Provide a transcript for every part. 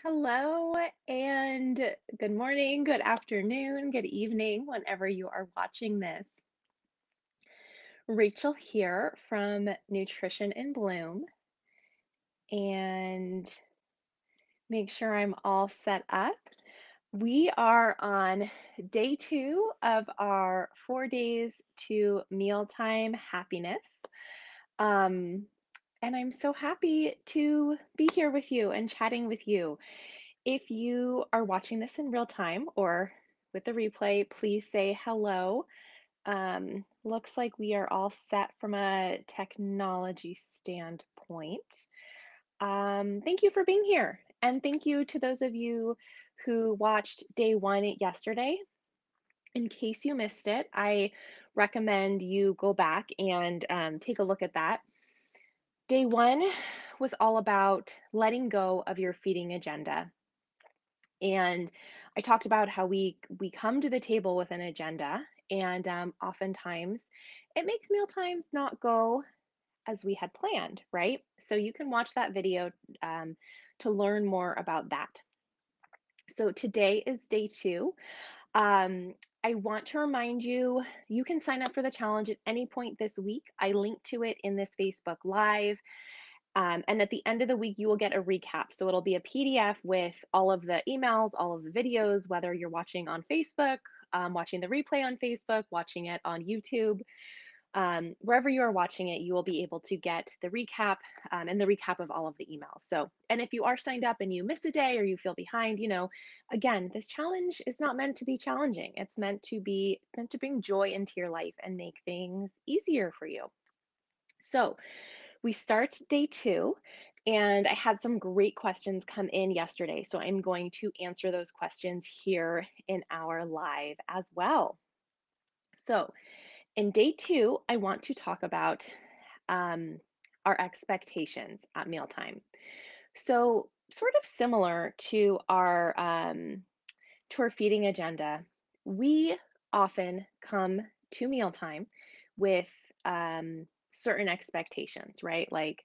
Hello and good morning, good afternoon, good evening, whenever you are watching this. Rachel here from Nutrition in Bloom, and make sure I'm all set up. We are on day two of our 4 days to mealtime happiness. Um, and I'm so happy to be here with you and chatting with you. If you are watching this in real time or with the replay, please say hello. Looks like we are all set from a technology standpoint. Thank you for being here. And thank you to those of you who watched day one yesterday. In case you missed it, I recommend you go back and take a look at that. Day one was all about letting go of your feeding agenda. And I talked about how we come to the table with an agenda, and oftentimes it makes meal times not go as we had planned, right? So you can watch that video to learn more about that. So today is day two. I want to remind you, you can sign up for the challenge at any point this week. I link to it in this Facebook Live. And at the end of the week, you will get a recap. So it'll be a PDF with all of the emails, all of the videos, whether you're watching on Facebook, watching the replay on Facebook, watching it on YouTube, wherever you are watching it, you will be able to get the recap and the recap of all of the emails. So, and if you are signed up and you miss a day or you feel behind, again, this challenge is not meant to be challenging. It's meant to bring joy into your life and make things easier for you. So, we start day two, and I had some great questions come in yesterday. So I'm going to answer those questions here in our live as well. So in day two, I want to talk about um, our expectations at mealtime. So sort of similar to our feeding agenda, we often come to mealtime with certain expectations, right? Like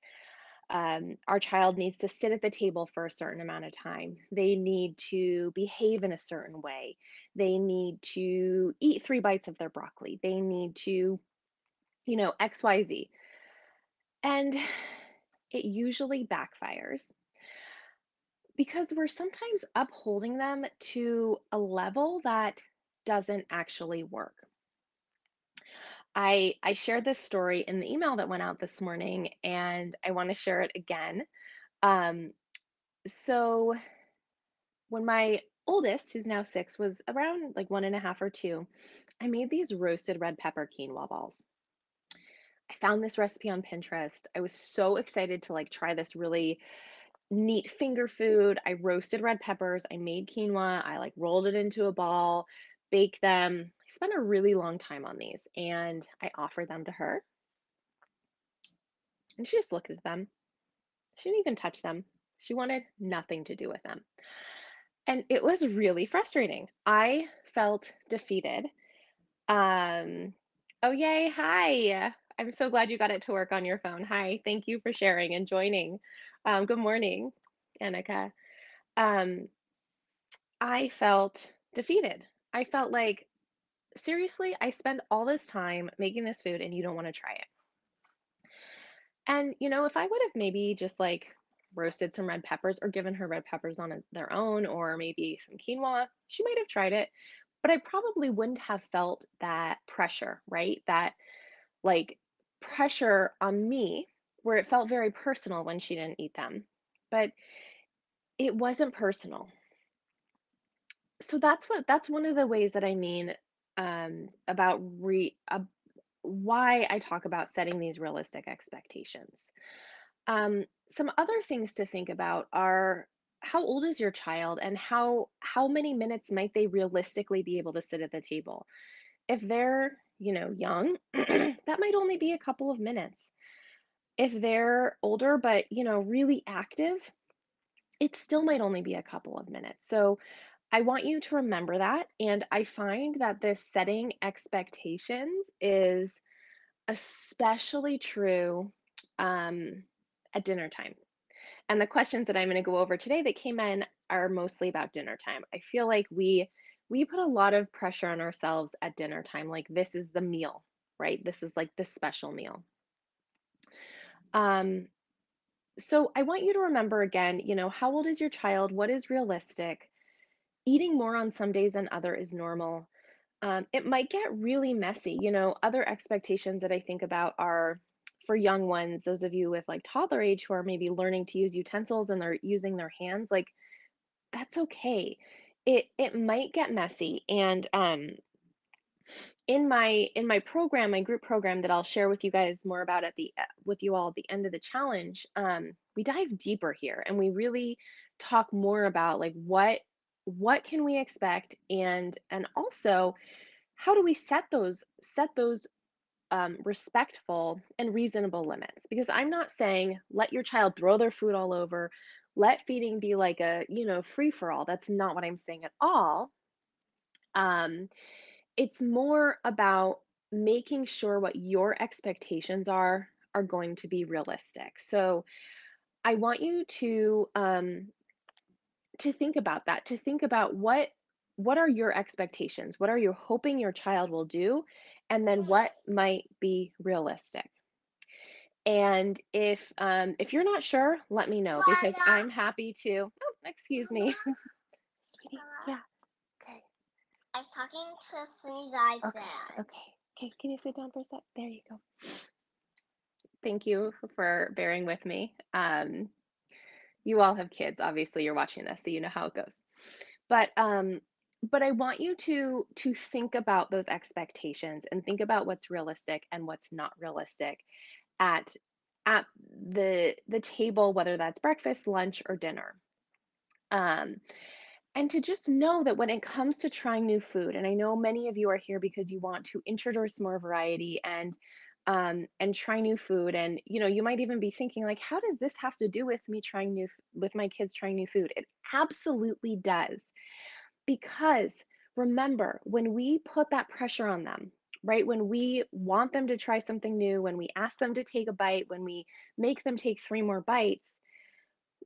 our child needs to sit at the table for a certain amount of time. They need to behave in a certain way. They need to eat 3 bites of their broccoli. They need to, XYZ. And it usually backfires because we're sometimes upholding them to a level that doesn't actually work. I shared this story in the email that went out this morning, and I want to share it again. Um, so when my oldest, who's now 6, was around like 1.5 or 2, I made these roasted red pepper quinoa balls. I found this recipe on Pinterest. I was so excited to like try this really neat finger food. I roasted red peppers. I made quinoa. I like rolled it into a ball, baked them. I spent a really long time on these, and I offered them to her, and she just looked at them. She didn't even touch them. She wanted nothing to do with them. And it was really frustrating. I felt defeated. Um, oh, yay. Hi. I'm so glad you got it to work on your phone. Hi. Thank you for sharing and joining. Good morning, Annika. Um, I felt defeated. I felt like, seriously, I spent all this time making this food and you don't want to try it. And, if I would have maybe just like roasted some red peppers or given her red peppers on their own, or maybe some quinoa, she might have tried it, but I probably wouldn't have felt that pressure, right? That like pressure on me where it felt very personal when she didn't eat them. But it wasn't personal. So that's one of the ways that I mean about why I talk about setting these realistic expectations. Some other things to think about are, how old is your child and how many minutes might they realistically be able to sit at the table? If they're, young, that might only be a couple of minutes. If they're older but, really active, it still might only be a couple of minutes. So I want you to remember that. And I find that this setting expectations is especially true um, at dinner time. And the questions that I'm going to go over today that came in, are mostly about dinner time. I feel like we put a lot of pressure on ourselves at dinner time, like this is the meal, right? This is like the special meal. Um, so I want you to remember again, how old is your child? What is realistic? Eating more on some days than other is normal. It might get really messy. Other expectations that I think about are for young ones, those of you with like toddler age who are maybe learning to use utensils and they're using their hands, like that's okay. It might get messy. And in my program, my group program that I'll share with you guys more about at the with you all at the end of the challenge, we dive deeper here and we really talk more about like what can we expect and also how do we set those respectful and reasonable limits? Because I'm not saying let your child throw their food all over, let feeding be like a free for all. That's not what I'm saying at all. Um, it's more about making sure what your expectations are going to be realistic. So I want you to think about that, to think about what are your expectations? What are you hoping your child will do? And then what might be realistic? And if you're not sure, let me know because I'm happy to. Oh, excuse me, sweetie. Mama, Yeah. Okay. I was talking to Sunny's iPad. Okay. Okay. Okay. Can you sit down for a sec? There you go. Thank you for bearing with me. You all have kids. Obviously, you're watching this, so you know how it goes. But but I want you to think about those expectations and think about what's realistic and what's not realistic at at the table, whether that's breakfast, lunch, or dinner. Um, and to just know that when it comes to trying new food, and I know many of you are here because you want to introduce more variety and try new food, and you might even be thinking like, how does this have to do with me with my kids trying new food? It absolutely does. Because remember, when we put that pressure on them, right? When we want them to try something new, when we ask them to take a bite, when we make them take three more bites,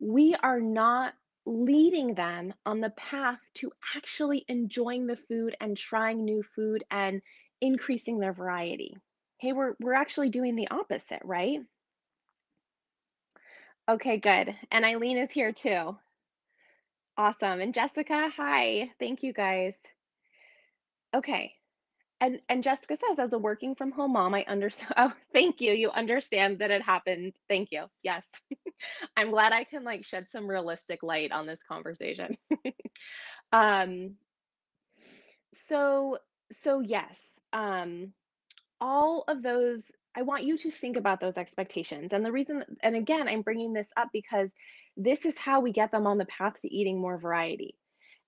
we are not leading them on the path to actually enjoying the food and trying new food and increasing their variety. Hey, we're actually doing the opposite, right? Okay, good. And Eileen is here too. Awesome. And Jessica, hi. Thank you guys. Okay. And Jessica says, as a working from home mom, I understand. Oh, thank you. You understand that it happened. Thank you. Yes. I'm glad I can like shed some realistic light on this conversation. Um, so so yes, all of those, I want you to think about those expectations. And the reason, and again, I'm bringing this up because this is how we get them on the path to eating more variety.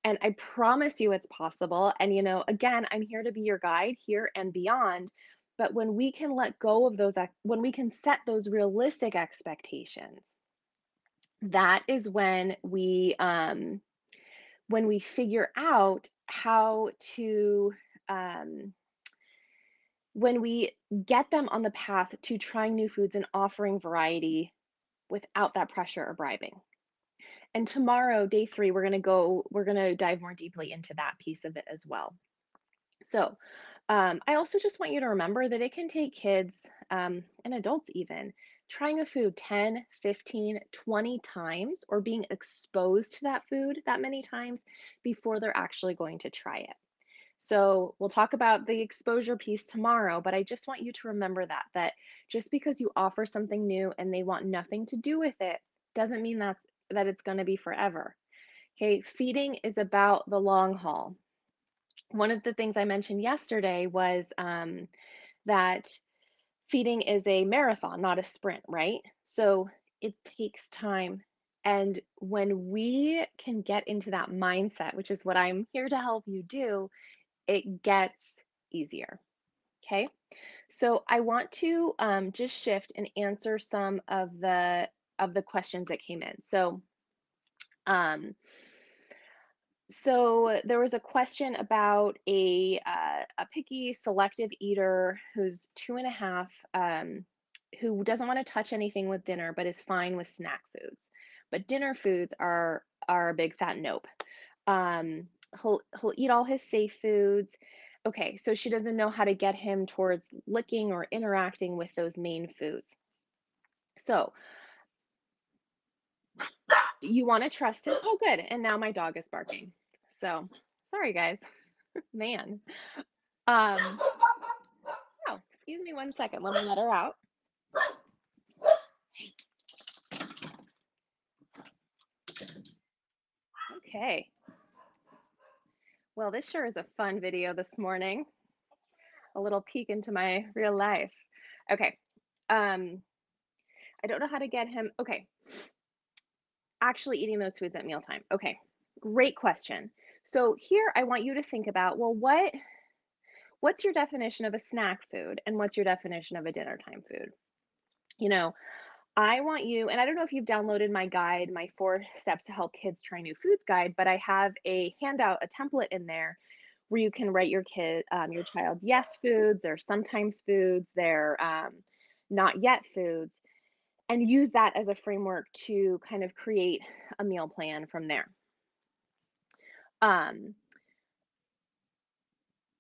And I promise you it's possible. And, again, I'm here to be your guide here and beyond. But when we can let go of those, when we can set those realistic expectations, that is when we figure out how to, um, when we get them on the path to trying new foods and offering variety without that pressure or bribing. And tomorrow, day three, we're going to dive more deeply into that piece of it as well. So, I also just want you to remember that it can take kids and adults even trying a food 10, 15, 20 times or being exposed to that food that many times before they're actually going to try it. So, we'll talk about the exposure piece tomorrow, but I just want you to remember that just because you offer something new and they want nothing to do with it doesn't mean that it's going to be forever. Okay, feeding is about the long haul. One of the things I mentioned yesterday was that feeding is a marathon, not a sprint, right? So it takes time. And when we can get into that mindset, which is what I'm here to help you do, it gets easier. Okay. So I want to just shift and answer some of the questions that came in. Um, So there was a question about a picky selective eater who's 2.5, who doesn't want to touch anything with dinner, but is fine with snack foods. But dinner foods are are a big fat nope. He'll eat all his safe foods. Okay, so she doesn't know how to get him towards licking or interacting with those main foods. So you want to trust him. Oh, good. And now my dog is barking. So sorry, guys. Man. Um, oh, excuse me one second. Let me let her out. Okay. Well, this sure is a fun video this morning. A little peek into my real life. Okay. Um, I don't know how to get him. Okay. Actually eating those foods at mealtime. Okay. Great question. So here I want you to think about, well, what's your definition of a snack food and what's your definition of a dinner time food? You know, I want you, and I don't know if you've downloaded my guide, my 4 steps to help kids try new foods guide, but I have a handout, a template in there where you can write your child's yes foods, their sometimes foods, their not yet foods, and use that as a framework to kind of create a meal plan from there. Um,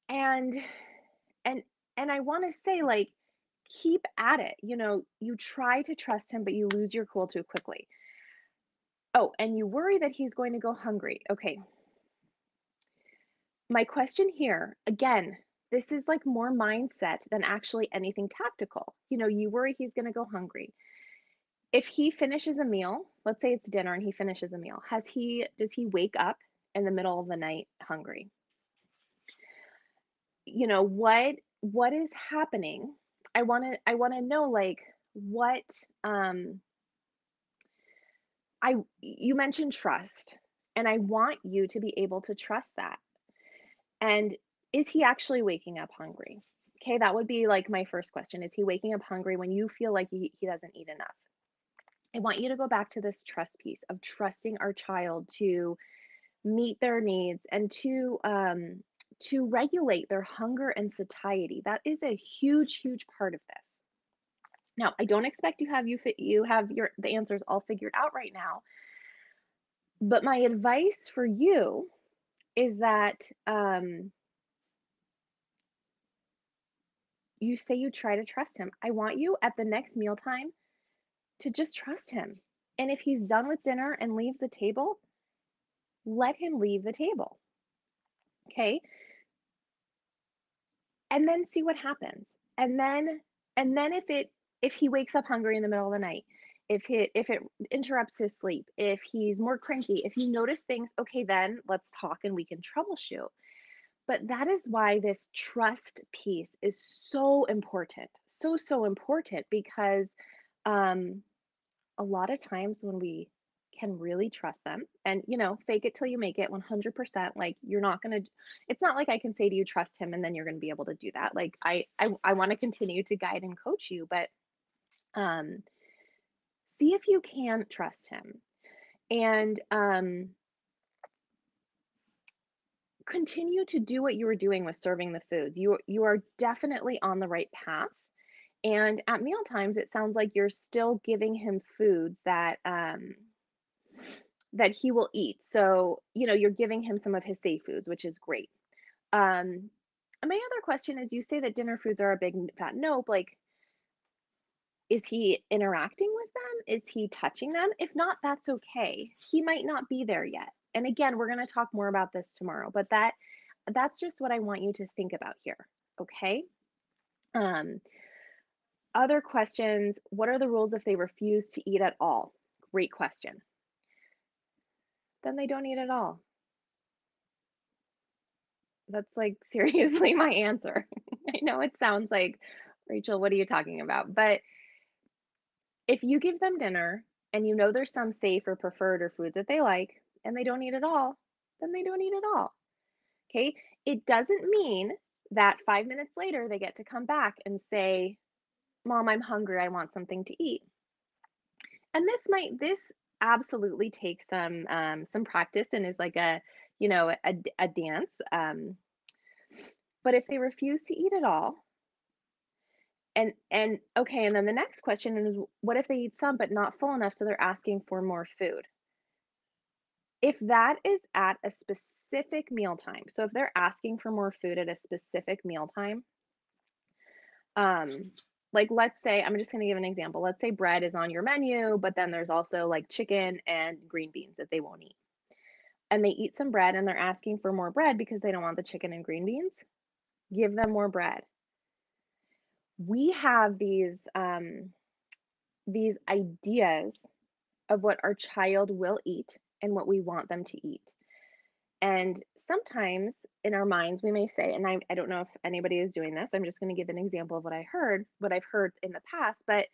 and and and I want to say like keep at it. You try to trust him, but you lose your cool too quickly. Oh, and you worry that he's going to go hungry. Okay. My question here, again, this is like more mindset than actually anything tactical. You worry he's going to go hungry. If he finishes a meal, let's say it's dinner and he finishes a meal, does he wake up in the middle of the night hungry? What is happening? I want to know like what um I you mentioned trust, and I want you to be able to trust that. And is he actually waking up hungry? Okay, that would be like my first question. Is he waking up hungry when you feel like he doesn't eat enough? I want you to go back to this trust piece of trusting our child to meet their needs and to regulate their hunger and satiety. That is a huge, huge part of this. Now, I don't expect you have the answers all figured out right now, but my advice for you is that you say you try to trust him. I want you at the next mealtime to just trust him. And if he's done with dinner and leaves the table, let him leave the table. Okay? And then see what happens. And then if he wakes up hungry in the middle of the night, if it interrupts his sleep, if he's more cranky, if you notice things, okay, then let's talk and we can troubleshoot. But that is why this trust piece is so important. So, so important because um a lot of times when we can really trust them and fake it till you make it 100%, like you're not going to, it's not like I can say to you trust him and then you're going to be able to do that. Like I want to continue to guide and coach you, but um see if you can trust him and continue to do what you were doing with serving the foods. You are definitely on the right path. And at meal times, it sounds like you're still giving him foods that he will eat. So, you're giving him some of his safe foods, which is great. Um, and my other question is you say that dinner foods are a big fat nope. Like, is he interacting with them? Is he touching them? If not, that's okay. He might not be there yet. And again, we're going to talk more about this tomorrow, but that's just what I want you to think about here. Okay? Um, Other questions, what are the rules if they refuse to eat at all? Great question. Then they don't eat at all. That's like seriously my answer. I know it sounds like, Rachel, what are you talking about? But if you give them dinner and you know there's some safe or preferred or foods that they like and they don't eat at all, then they don't eat at all. Okay? It doesn't mean that 5 minutes later they get to come back and say, Mom, I'm hungry. I want something to eat. And this absolutely takes some practice and is like a dance. But if they refuse to eat at all, and okay, and then the next question is what if they eat some but not full enough, so they're asking for more food? If that is at a specific mealtime, so if they're asking for more food at a specific mealtime, um, like let's say, I'm just gonna give an example. Let's say bread is on your menu, but then there's also like chicken and green beans that they won't eat. And they eat some bread and they're asking for more bread because they don't want the chicken and green beans. Give them more bread. We have these ideas of what our child will eat and what we want them to eat. And sometimes in our minds, we may say, and I don't know if anybody is doing this. I'm just going to give an example of what I've heard in the past, but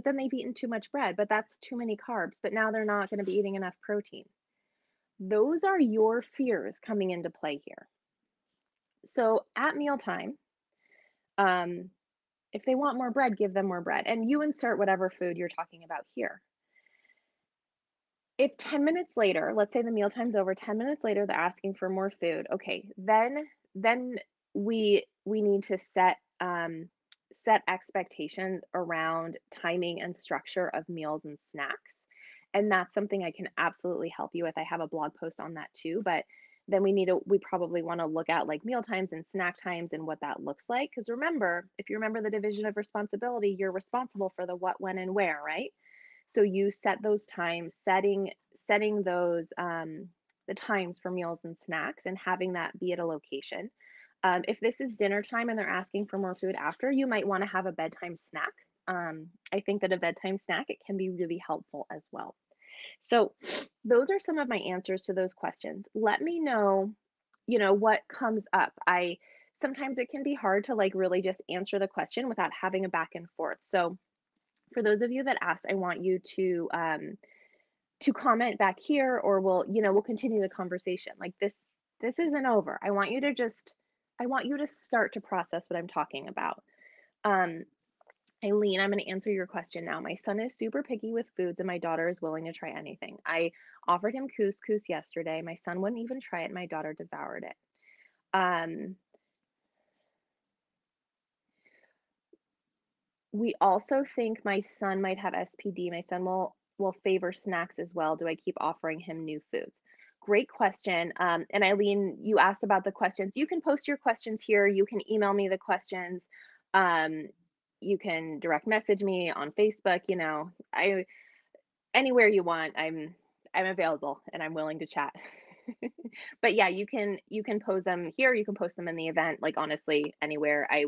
then they've eaten too much bread, but that's too many carbs, but now they're not going to be eating enough protein. Those are your fears coming into play here. So at mealtime, um, if they want more bread, give them more bread. And you insert whatever food you're talking about here. If 10 minutes later, let's say the meal time's over, 10 minutes later they're asking for more food, okay, then we need to set expectations around timing and structure of meals and snacks. And that's something I can absolutely help you with. I have a blog post on that too, but then we probably want to look at like meal times and snack times and what that looks like. Because remember, if you remember the division of responsibility, you're responsible for the what, when, and where, right? So you set those times, setting those the times for meals and snacks and having that be at a location. If this is dinner time and they're asking for more food after, you might want to have a bedtime snack. I think that a bedtime snack, it can be really helpful as well. So those are some of my answers to those questions. Let me know, what comes up. I Sometimes it can be hard to like really just answer the question without having a back and forth. So for those of you that asked, I want you to comment back here, or we'll continue the conversation. Like this isn't over. I want you to start to process what I'm talking about. Um, Eileen, I'm going to answer your question now. My son is super picky with foods, and my daughter is willing to try anything. I offered him couscous yesterday. My son wouldn't even try it. My daughter devoured it. Um, We also think my son might have SPD. My son will favor snacks as well. Do I keep offering him new foods? Great question. And Eileen, you asked about the questions. You can post your questions here. You can email me the questions. Um, you can direct message me on Facebook. I anywhere you want. I'm available and I'm willing to chat. But yeah, you can pose them here. You can post them in the event. Like honestly, anywhere. I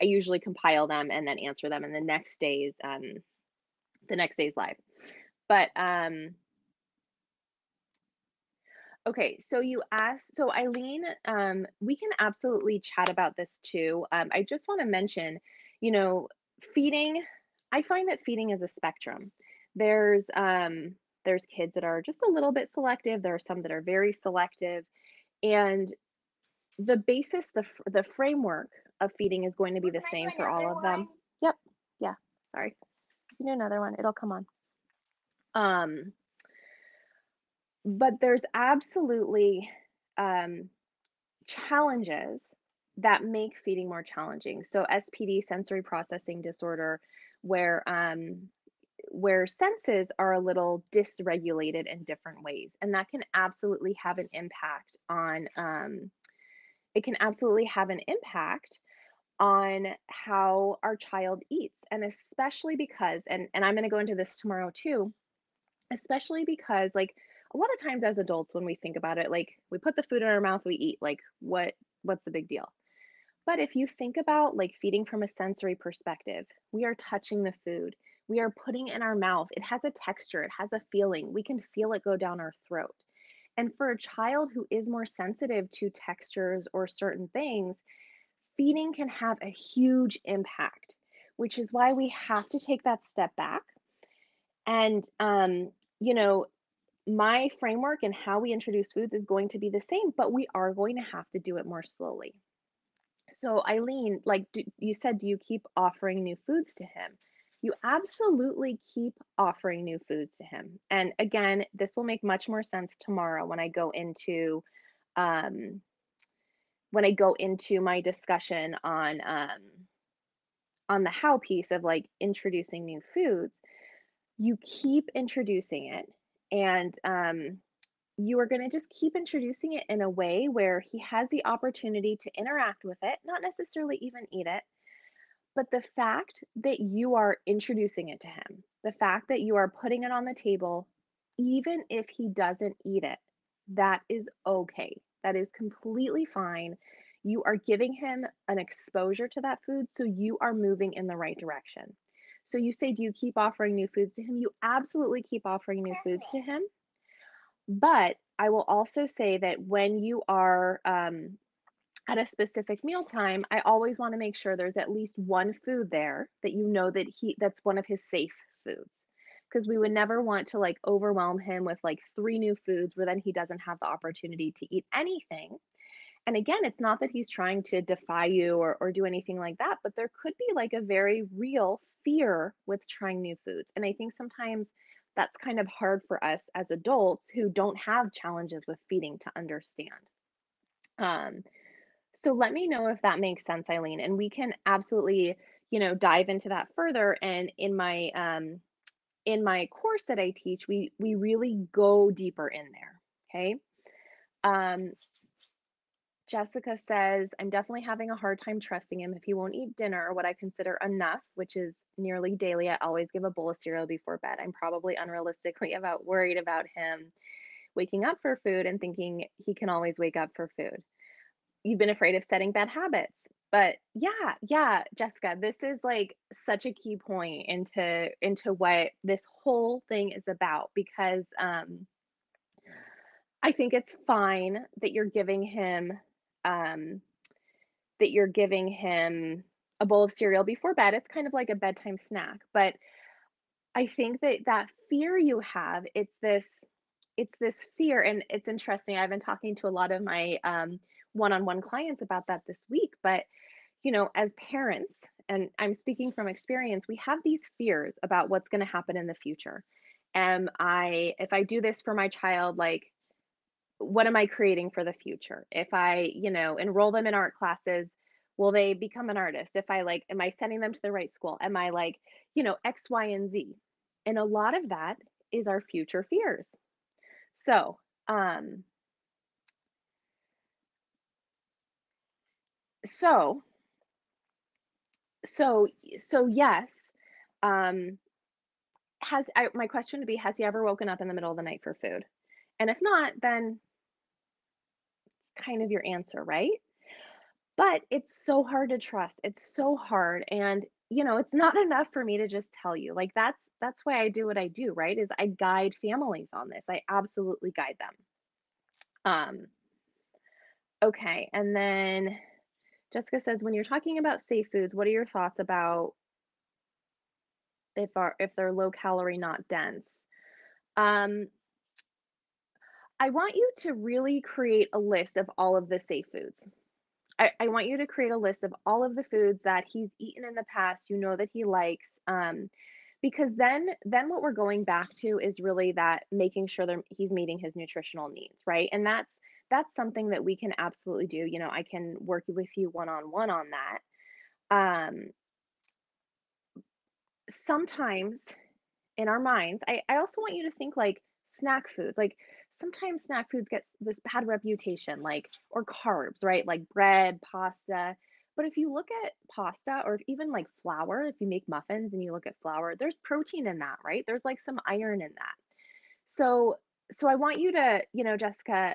usually compile them and then answer them in the next day's live. But okay, so you asked, so Eileen, we can absolutely chat about this too. I just want to mention, you know, feeding. I find that feeding is a spectrum. There's kids that are just a little bit selective. There are some that are very selective, and the basis, the framework of feeding is going to be Well, the can I do same for all another of them. one? Yep. Yeah. Sorry. You can do another one. It'll come on. Um, but there's absolutely um, challenges that make feeding more challenging. So SPD, sensory processing disorder, where where senses are a little dysregulated in different ways, and that can absolutely have an impact on it can absolutely have an impact on how our child eats, and especially because and I'm going to go into this tomorrow too, especially because like a lot of times as adults when we think about it, like we put the food in our mouth, we eat, like what's the big deal? But if you think about like feeding from a sensory perspective, we are touching the food, we are putting it in our mouth, it has a texture, it has a feeling, we can feel it go down our throat. And for a child who is more sensitive to textures or certain things, feeding can have a huge impact, which is why we have to take that step back. And, you know, my framework and how we introduce foods is going to be the same, but we are going to have to do it more slowly. So, Eileen, like you said, do you keep offering new foods to him? You absolutely keep offering new foods to him. And again, this will make much more sense tomorrow um, when I go into my discussion on the how piece of like introducing new foods. You keep introducing it, and you are going to just keep introducing it in a way where he has the opportunity to interact with it, not necessarily even eat it, but the fact that you are introducing it to him, the fact that you are putting it on the table, even if he doesn't eat it, that is okay. That is completely fine. You are giving him an exposure to that food, so you are moving in the right direction. So you say, do you keep offering new foods to him? You absolutely keep offering new foods to him. But I will also say that when you are at a specific mealtime, I always wanna make sure there's at least one food there that you know that that's one of his safe foods, because we would never want to, like, overwhelm him with, like, 3 new foods where then he doesn't have the opportunity to eat anything. And again, it's not that he's trying to defy you or do anything like that, but there could be, like, a very real fear with trying new foods, and I think sometimes that's kind of hard for us as adults who don't have challenges with feeding to understand. Um, so let me know if that makes sense, Eileen, and we can absolutely, dive into that further. And in my course that I teach, we really go deeper in there. Okay. Um, Jessica says, I'm definitely having a hard time trusting him if he won't eat dinner or what I consider enough, which is nearly daily. I always give a bowl of cereal before bed. I'm probably unrealistically about worried about him waking up for food and thinking he can always wake up for food. You've been afraid of setting bad habits. But yeah, yeah, Jessica, this is like such a key point into what this whole thing is about because I think it's fine that um you're giving him a bowl of cereal before bed. It's kind of like a bedtime snack, but I think that that fear you have, it's this fear, and it's interesting. I've been talking to a lot of my one-on-one clients about that this week, but as parents, and I'm speaking from experience, we have these fears about what's going to happen in the future. If I do this for my child, like, what am I creating for the future? If I, enroll them in art classes, will they become an artist? If I like, am I sending them to the right school? Am I like, X, Y, and Z? And a lot of that is our future fears. So, um, so, so yes, um, my question would be, has he ever woken up in the middle of the night for food? And if not, then kind of your answer, right? But it's so hard to trust. It's so hard, and, it's not enough for me to just tell you. Like, that's why I do what I do, right? Is I guide families on this. I absolutely guide them. Um, okay, and then Jessica says, "When you're talking about safe foods, what are your thoughts about if they're low calorie, not dense?" Um, I want you to really create a list of all of the safe foods. I want you to create a list of all of the foods that he's eaten in the past, that he likes, because then what we're going back to is really that making sure that he's meeting his nutritional needs, right? And that's something that we can absolutely do. I can work with you one on one on that. Um, Sometimes in our minds, I also want you to think like snack foods. Like sometimes snack foods get this bad reputation, like, or carbs, right? Like bread, pasta. But if you look at pasta or even like flour, if you make muffins and you look at flour, there's protein in that, right? There's like some iron in that. So so I want you to, Jessica,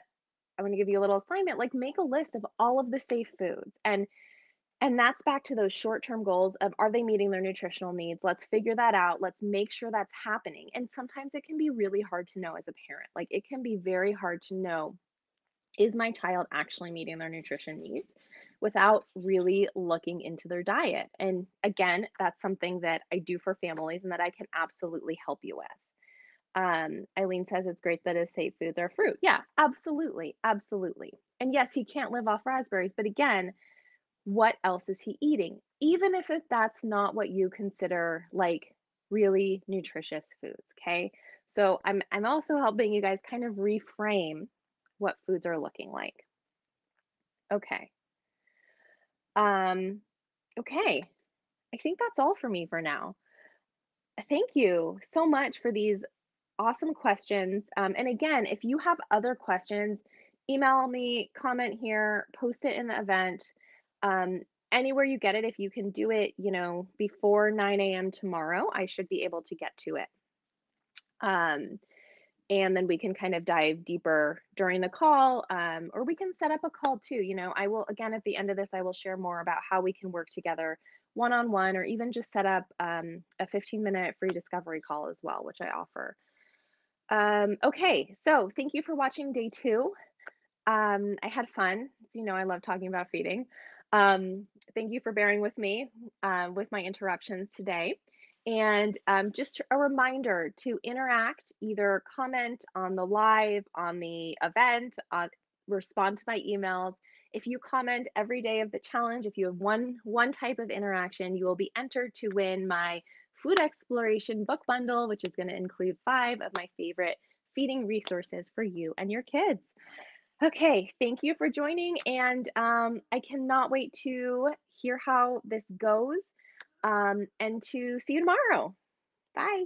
I want to give you a little assignment, like make a list of all of the safe foods and that's back to those short-term goals of, are they meeting their nutritional needs? Let's figure that out. Let's make sure that's happening. And sometimes it can be really hard to know as a parent. Like it can be very hard to know, is my child actually meeting their nutrition needs without really looking into their diet? And again, that's something that I do for families and that I can absolutely help you with. Eileen says it's great that his safe foods are fruit. Yeah, absolutely. Absolutely. And yes, he can't live off raspberries, but again, what else is he eating? Even if that's not what you consider like really nutritious foods, okay? So I'm also helping you guys kind of reframe what foods are looking like. Okay. Um okay. I think that's all for me for now. Thank you so much for these awesome questions. And again, if you have other questions, email me, comment here, post it in the event. Um, Anywhere you get it, if you can do it, before 9 a.m. tomorrow, I should be able to get to it. Um, and then we can kind of dive deeper during the call, or we can set up a call too. I will, again, at the end of this, I will share more about how we can work together one on one, or even just set up a 15-minute free discovery call as well, which I offer. Okay, so thank you for watching day two. I had fun. As you know, I love talking about feeding. Um, Thank you for bearing with me with my interruptions today. And just a reminder to interact, either comment on the live, on the event, respond to my emails. If you comment every day of the challenge, if you have one type of interaction, you will be entered to win my food exploration book bundle, which is going to include 5 of my favorite feeding resources for you and your kids. Okay, thank you for joining, and I cannot wait to hear how this goes, and to see you tomorrow. Bye.